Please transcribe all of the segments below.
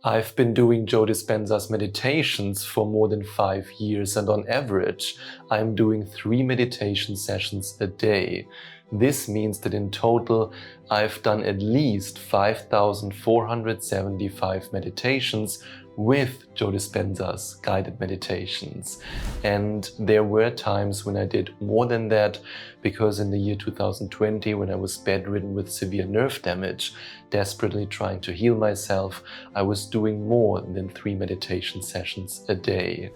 I've been doing Joe Dispenza's meditations for more than 5 years, and on average, I'm doing 3 meditation sessions a day. This means that in total, I've done at least 5,475 meditations with Joe Dispenza's guided meditations. And there were times when I did more than that, because in the year 2020, when I was bedridden with severe nerve damage, desperately trying to heal myself, I was doing more than 3 meditation sessions a day.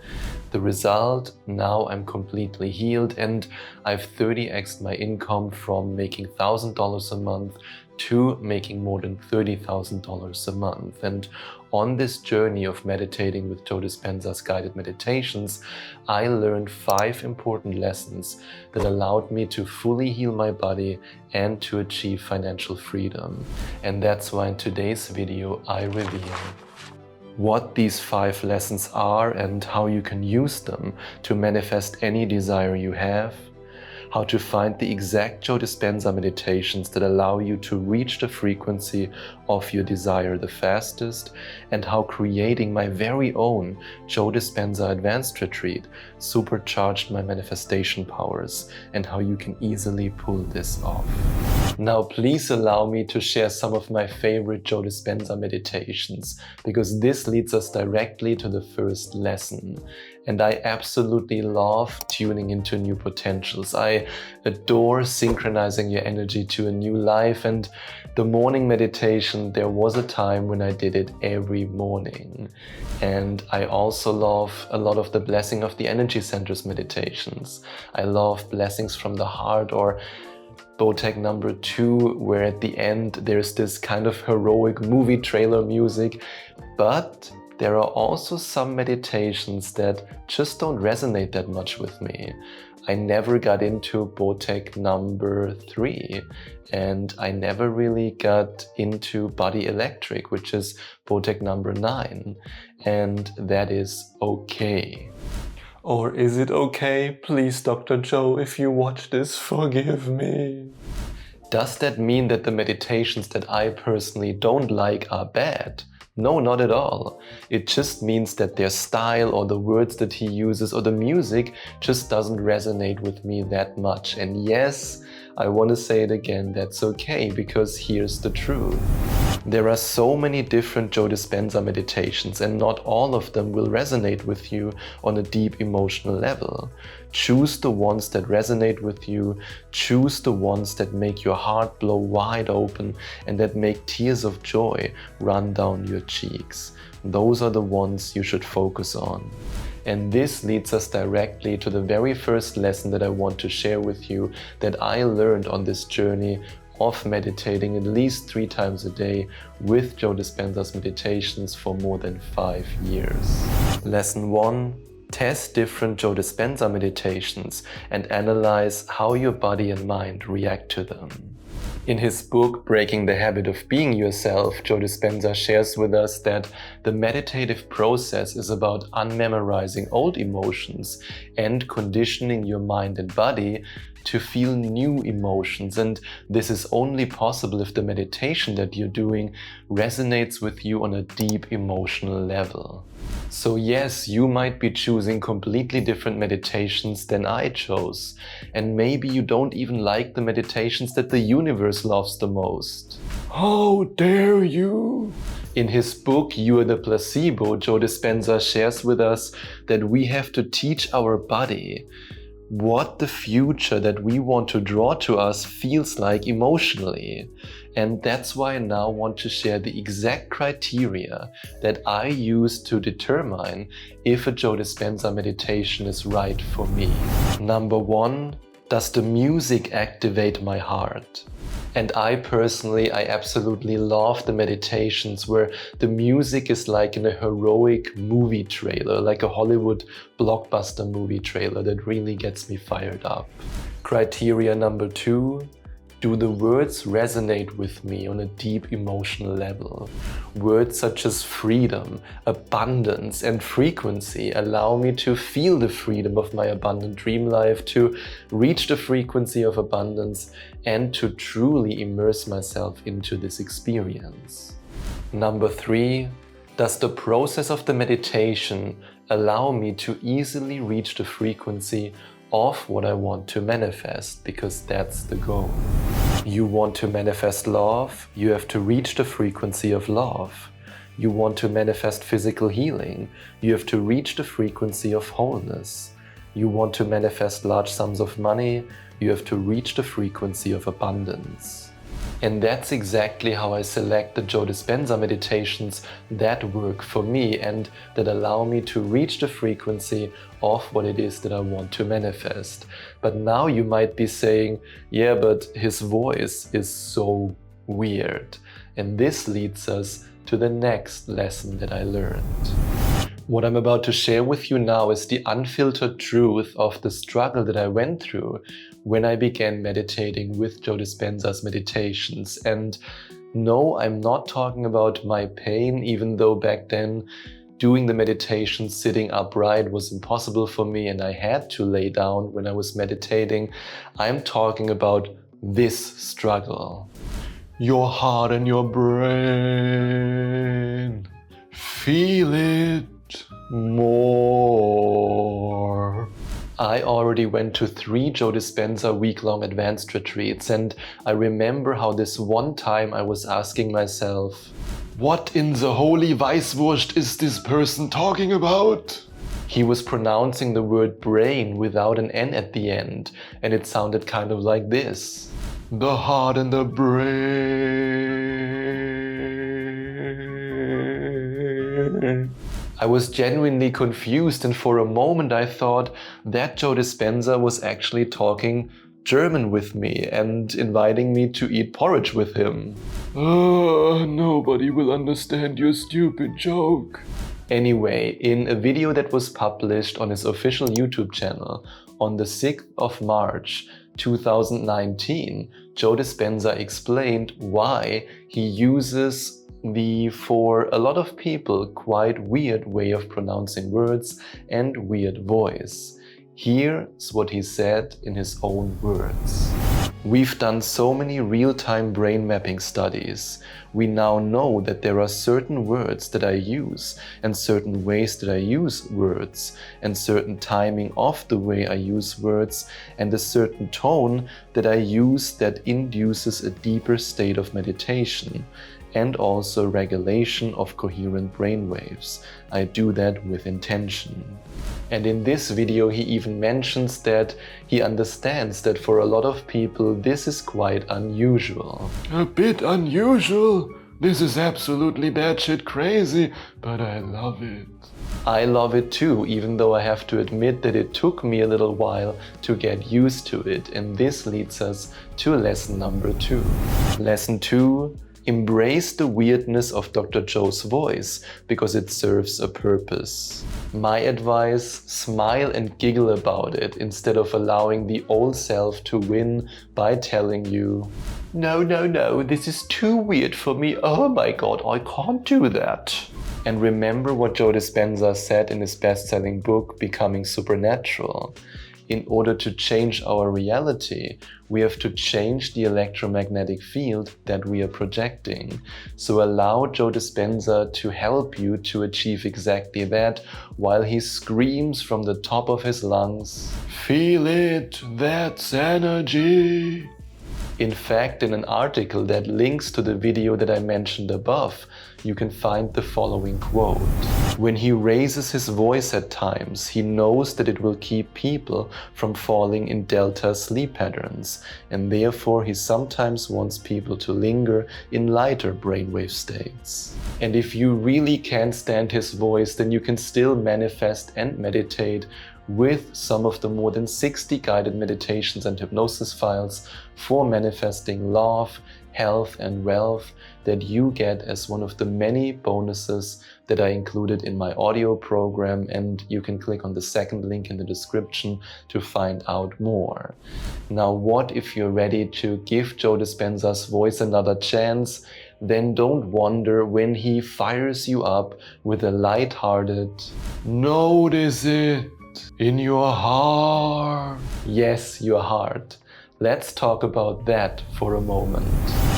The result, now I'm completely healed and I've 30x'd my income from making $1,000 a month to making more than $30,000 a month. And on this journey of meditating with Joe Dispenza's guided meditations, I learned 5 important lessons that allowed me to fully heal my body and to achieve financial freedom. And that's why in today's video I reveal what these 5 lessons are and how you can use them to manifest any desire you have, how to find the exact Joe Dispenza meditations that allow you to reach the frequency of your desire the fastest, and how creating my very own Joe Dispenza Advanced retreat supercharged my manifestation powers, and how you can easily pull this off. Now please allow me to share some of my favorite Joe Dispenza meditations, because this leads us directly to the first lesson. And I absolutely love tuning into new potentials. I adore synchronizing your energy to a new life, and the morning meditation, there was a time when I did it every morning. And I also love a lot of the blessing of the energy centers meditations. I love blessings from the heart, or Botek number 2, where at the end there's this kind of heroic movie trailer music. But there are also some meditations that just don't resonate that much with me. I never got into Botek number 3, and I never really got into Body Electric, which is Botek number 9, and that is okay. Or is it okay? Please, Dr. Joe, if you watch this, forgive me. Does that mean that the meditations that I personally don't like are bad? No, not at all. It just means that their style, or the words that he uses, or the music just doesn't resonate with me that much. And yes, I want to say it again, that's okay, because here's the truth. There are so many different Joe Dispenza meditations, and not all of them will resonate with you on a deep emotional level. Choose the ones that resonate with you, choose the ones that make your heart blow wide open and that make tears of joy run down your cheeks. Those are the ones you should focus on. And this leads us directly to the very first lesson that I want to share with you, that I learned on this journey of meditating at least 3 times a day with Joe Dispenza's meditations for more than 5 years. Lesson 1. Test different Joe Dispenza meditations and analyze how your body and mind react to them. In his book, Breaking the Habit of Being Yourself, Joe Dispenza shares with us that the meditative process is about unmemorizing old emotions and conditioning your mind and body to feel new emotions. And this is only possible if the meditation that you're doing resonates with you on a deep emotional level. So yes, you might be choosing completely different meditations than I chose. And maybe you don't even like the meditations that the universe loves the most. How dare you! In his book, You Are the Placebo, Joe Dispenza shares with us that we have to teach our body what the future that we want to draw to us feels like emotionally. And that's why I now want to share the exact criteria that I use to determine if a Joe Dispenza meditation is right for me. Number 1, does the music activate my heart? And I absolutely love the meditations where the music is like in a heroic movie trailer, like a Hollywood blockbuster movie trailer that really gets me fired up. Criteria number 2, do the words resonate with me on a deep emotional level? Words such as freedom, abundance, and frequency allow me to feel the freedom of my abundant dream life, to reach the frequency of abundance, and to truly immerse myself into this experience. Number 3, Does the process of the meditation allow me to easily reach the frequency of what I want to manifest? Because that's the goal. You want to manifest love, you have to reach the frequency of love. You want to manifest physical healing, you have to reach the frequency of wholeness. You want to manifest large sums of money, you have to reach the frequency of abundance. And that's exactly how I select the Joe Dispenza meditations that work for me and that allow me to reach the frequency of what it is that I want to manifest. But now you might be saying, yeah, but his voice is so weird. And this leads us to the next lesson that I learned. What I'm about to share with you now is the unfiltered truth of the struggle that I went through when I began meditating with Joe Dispenza's meditations. And no, I'm not talking about my pain, even though back then doing the meditation sitting upright was impossible for me and I had to lay down when I was meditating. I'm talking about this struggle. Your heart and your brain, feel it more. I already went to 3 Joe Dispenza week-long advanced retreats, and I remember how this one time I was asking myself, what in the holy Weißwurst is this person talking about? He was pronouncing the word brain without an N at the end, and it sounded kind of like this. The heart and the brain. I was genuinely confused, and for a moment I thought that Joe Dispenza was actually talking German with me and inviting me to eat porridge with him. Nobody will understand your stupid joke. Anyway, in a video that was published on his official YouTube channel on the 6th of March 2019, Joe Dispenza explained why he uses the, for a lot of people, quite weird way of pronouncing words and weird voice. Here's what he said in his own words. We've done so many real-time brain mapping studies. We now know that there are certain words that I use and certain ways that I use words and certain timing of the way I use words and a certain tone that I use that induces a deeper state of meditation and also regulation of coherent brain waves. I do that with intention. And in this video he even mentions that he understands that for a lot of people this is quite unusual. A bit unusual? This is absolutely batshit crazy, but I love it. I love it too, even though I have to admit that it took me a little while to get used to it. And this leads us to lesson number 2. Lesson 2. Embrace the weirdness of Dr. Joe's voice because it serves a purpose. My advice, smile and giggle about it instead of allowing the old self to win by telling you, no, this is too weird for me, oh my god, I can't do that. And remember what Joe Dispenza said in his best-selling book, Becoming Supernatural. In order to change our reality, we have to change the electromagnetic field that we are projecting. So allow Joe Dispenza to help you to achieve exactly that while he screams from the top of his lungs, feel it, that's energy. In fact, in an article that links to the video that I mentioned above, you can find the following quote. When he raises his voice at times, he knows that it will keep people from falling in delta sleep patterns, and therefore he sometimes wants people to linger in lighter brainwave states. And if you really can't stand his voice, then you can still manifest and meditate with some of the more than 60 guided meditations and hypnosis files for manifesting love, health and wealth that you get as one of the many bonuses that I included in my audio program, and you can click on the second link in the description to find out more. Now, what if you're ready to give Joe Dispenza's voice another chance? Then don't wonder when he fires you up with a light-hearted, notice it in your heart. Yes, your heart. Let's talk about that for a moment.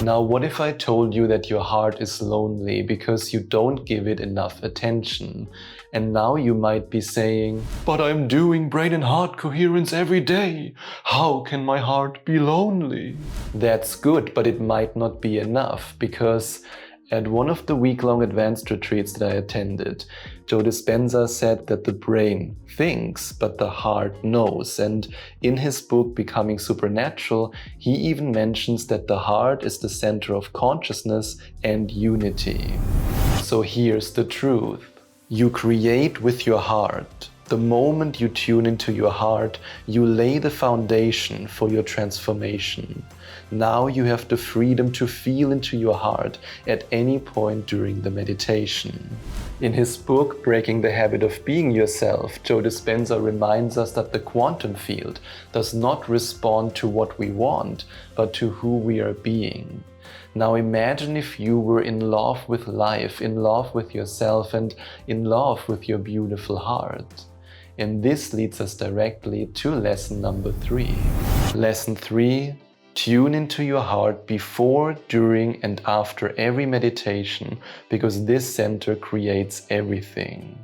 Now, what if I told you that your heart is lonely because you don't give it enough attention? And now you might be saying, but I'm doing brain and heart coherence every day. How can my heart be lonely? That's good, but it might not be enough, because at one of the week-long advanced retreats that I attended, Joe Dispenza said that the brain thinks, but the heart knows. And in his book, Becoming Supernatural, he even mentions that the heart is the center of consciousness and unity. So here's the truth. You create with your heart. The moment you tune into your heart, you lay the foundation for your transformation. Now you have the freedom to feel into your heart at any point during the meditation. In his book, Breaking the Habit of Being Yourself, Joe Dispenza reminds us that the quantum field does not respond to what we want, but to who we are being. Now imagine if you were in love with life, in love with yourself, and in love with your beautiful heart. And this leads us directly to lesson number 3. Lesson 3. Tune into your heart before, during, and after every meditation, because this center creates everything.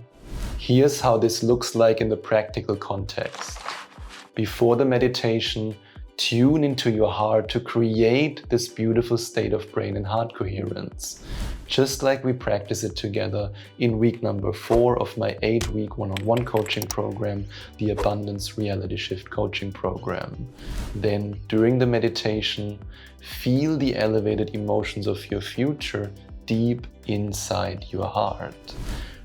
Here's how this looks like in the practical context. Before the meditation, tune into your heart to create this beautiful state of brain and heart coherence. Just like we practice it together in week number 4 of my 8-week one-on-one coaching program, the Abundance Reality Shift Coaching Program. Then, during the meditation, feel the elevated emotions of your future deep inside your heart.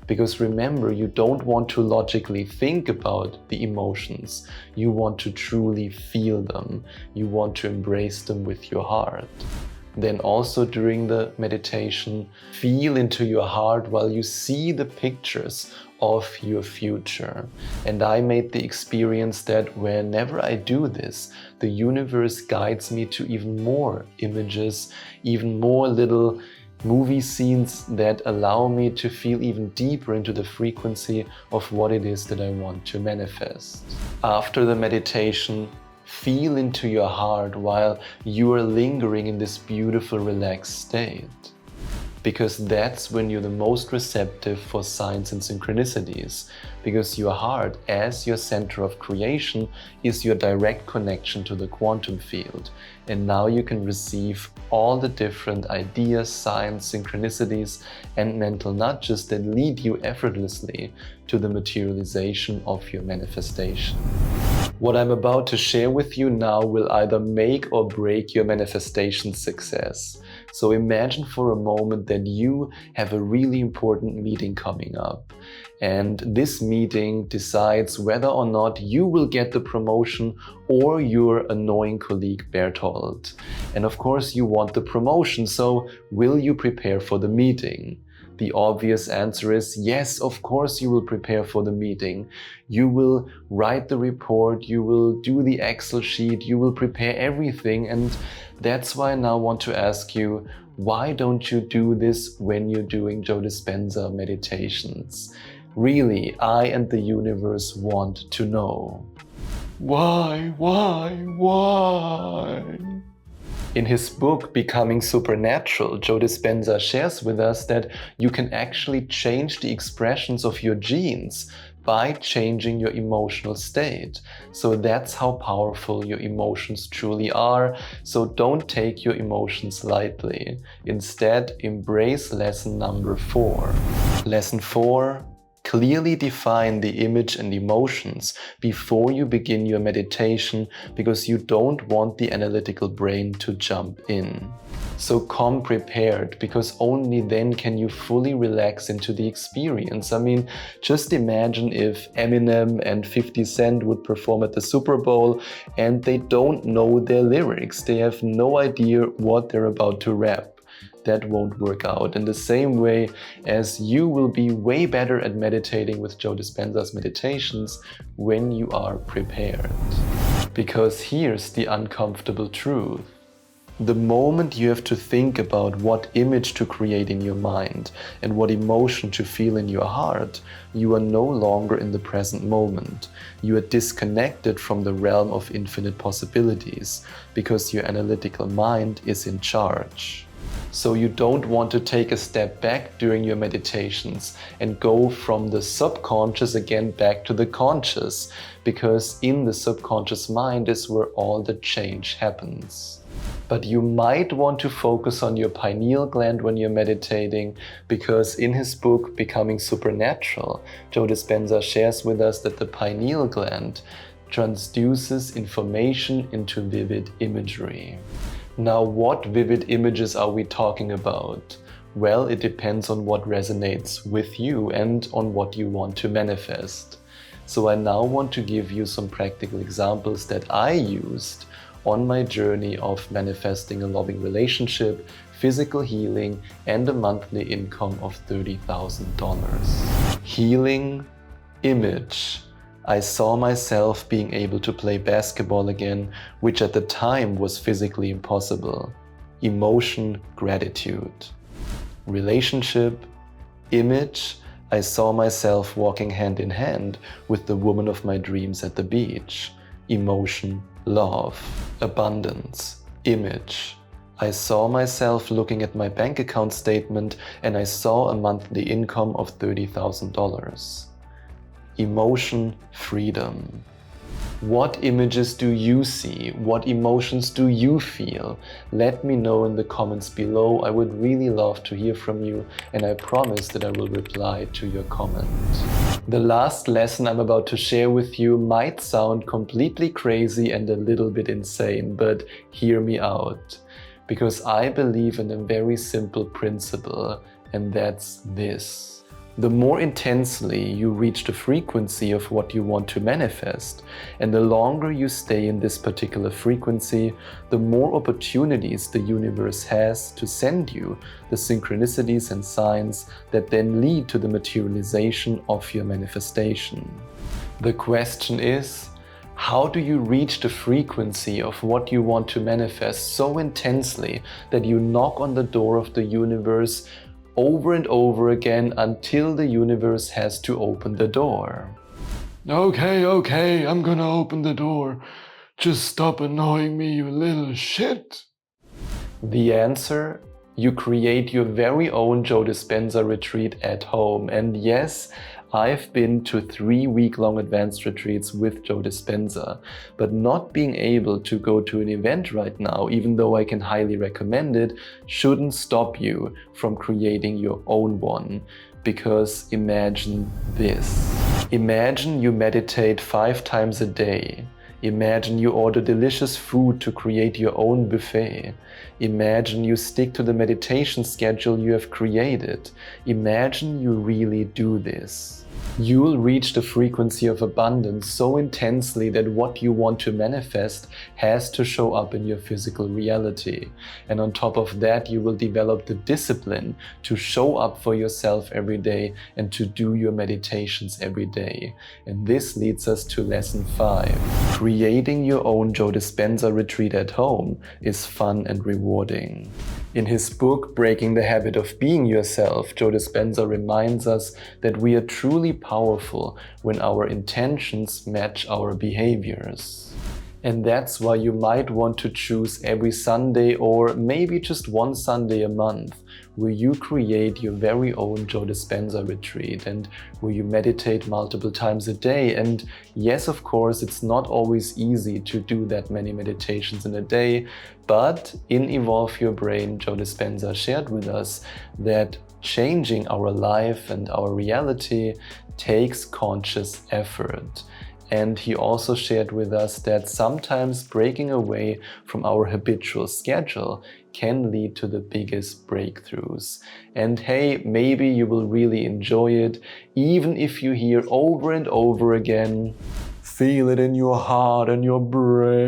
Because remember, you don't want to logically think about the emotions. You want to truly feel them. You want to embrace them with your heart. Then also during the meditation, feel into your heart while you see the pictures of your future. And I made the experience that whenever I do this, the universe guides me to even more images, even more little movie scenes that allow me to feel even deeper into the frequency of what it is that I want to manifest. After the meditation, feel into your heart while you are lingering in this beautiful, relaxed state. Because that's when you're the most receptive for signs and synchronicities. Because your heart, as your center of creation, is your direct connection to the quantum field. And now you can receive all the different ideas, signs, synchronicities, and mental nudges that lead you effortlessly to the materialization of your manifestation. What I'm about to share with you now will either make or break your manifestation success. So imagine for a moment that you have a really important meeting coming up. And this meeting decides whether or not you will get the promotion or your annoying colleague Berthold. And of course you want the promotion, so will you prepare for the meeting? The obvious answer is yes, of course you will prepare for the meeting. You will write the report, you will do the Excel sheet, you will prepare everything. And that's why I now want to ask you, why don't you do this when you're doing Joe Dispenza meditations? Really, I and the universe want to know. Why? In his book, Becoming Supernatural, Joe Dispenza shares with us that you can actually change the expressions of your genes by changing your emotional state. So that's how powerful your emotions truly are. So don't take your emotions lightly. Instead, embrace lesson number 4. Lesson 4. Clearly define the image and emotions before you begin your meditation, because you don't want the analytical brain to jump in. So come prepared, because only then can you fully relax into the experience. I mean, just imagine if Eminem and 50 Cent would perform at the Super Bowl and they don't know their lyrics. They have no idea what they're about to rap. That won't work out. In the same way as you will be way better at meditating with Joe Dispenza's meditations when you are prepared. Because here's the uncomfortable truth. The moment you have to think about what image to create in your mind and what emotion to feel in your heart, you are no longer in the present moment. You are disconnected from the realm of infinite possibilities because your analytical mind is in charge. So you don't want to take a step back during your meditations and go from the subconscious again back to the conscious, because in the subconscious mind is where all the change happens. But you might want to focus on your pineal gland when you're meditating, because in his book, Becoming Supernatural, Joe Dispenza shares with us that the pineal gland transduces information into vivid imagery. Now, what vivid images are we talking about? Well, it depends on what resonates with you and on what you want to manifest. So I now want to give you some practical examples that I used on my journey of manifesting a loving relationship, physical healing, and a monthly income of $30,000. Healing image. I saw myself being able to play basketball again, which at the time was physically impossible. Emotion, gratitude. Relationship image. I saw myself walking hand in hand with the woman of my dreams at the beach. Emotion, love. Abundance image. I saw myself looking at my bank account statement and I saw a monthly income of $30,000. Emotion, freedom. What images do you see? What emotions do you feel? Let me know in the comments below. I would really love to hear from you, and I promise that I will reply to your comment. The last lesson I'm about to share with you might sound completely crazy and a little bit insane, but hear me out. Because I believe in a very simple principle, and that's this. The more intensely you reach the frequency of what you want to manifest, and the longer you stay in this particular frequency, the more opportunities the universe has to send you the synchronicities and signs that then lead to the materialization of your manifestation. The question is, how do you reach the frequency of what you want to manifest so intensely that you knock on the door of the universe over and over again until the universe has to open the door? Okay, I'm gonna open the door. Just stop annoying me, you little shit. The answer? You create your very own Joe Dispenza retreat at home. And yes, I've been to 3-week-long advanced retreats with Joe Dispenza, but not being able to go to an event right now, even though I can highly recommend it, shouldn't stop you from creating your own one. Because imagine this. Imagine you meditate 5 times a day. Imagine you order delicious food to create your own buffet. Imagine you stick to the meditation schedule you have created. Imagine you really do this. You'll reach the frequency of abundance so intensely that what you want to manifest has to show up in your physical reality. And on top of that, you will develop the discipline to show up for yourself every day and to do your meditations every day. And this leads us to lesson 5. Creating your own Joe Dispenza retreat at home is fun and rewarding. In his book, Breaking the Habit of Being Yourself, Joe Dispenza reminds us that we are truly powerful when our intentions match our behaviors. And that's why you might want to choose every Sunday, or maybe just one Sunday a month, where you create your very own Joe Dispenza retreat and where you meditate multiple times a day. And yes, of course, it's not always easy to do that many meditations in a day, but in Evolve Your Brain, Joe Dispenza shared with us that changing our life and our reality takes conscious effort. And he also shared with us that sometimes breaking away from our habitual schedule can lead to the biggest breakthroughs. And hey, maybe you will really enjoy it, even if you hear over and over again, feel it in your heart and your brain.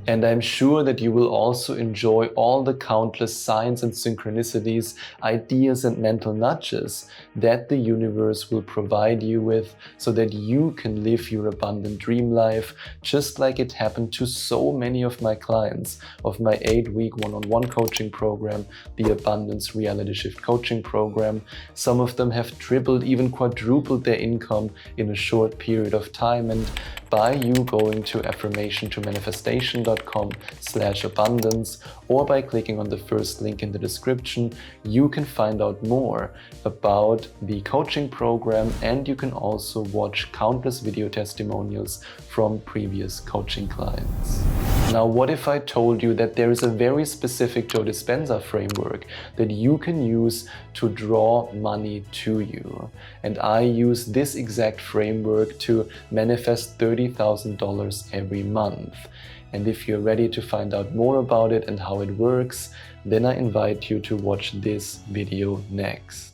And I'm sure that you will also enjoy all the countless signs and synchronicities, ideas and mental nudges that the universe will provide you with so that you can live your abundant dream life, just like it happened to so many of my clients of my 8-week one-on-one coaching program, the Abundance Reality Shift coaching program. Some of them have tripled, even quadrupled their income in a short period of time. And by you going to affirmation2manifestation.com/abundance or by clicking on the first link in the description, you can find out more about the coaching program, and you can also watch countless video testimonials from previous coaching clients. Now, what if I told you that there is a very specific Joe Dispenza framework that you can use to draw money to you? And I use this exact framework to manifest $30,000 every month. And if you're ready to find out more about it and how it works, then I invite you to watch this video next.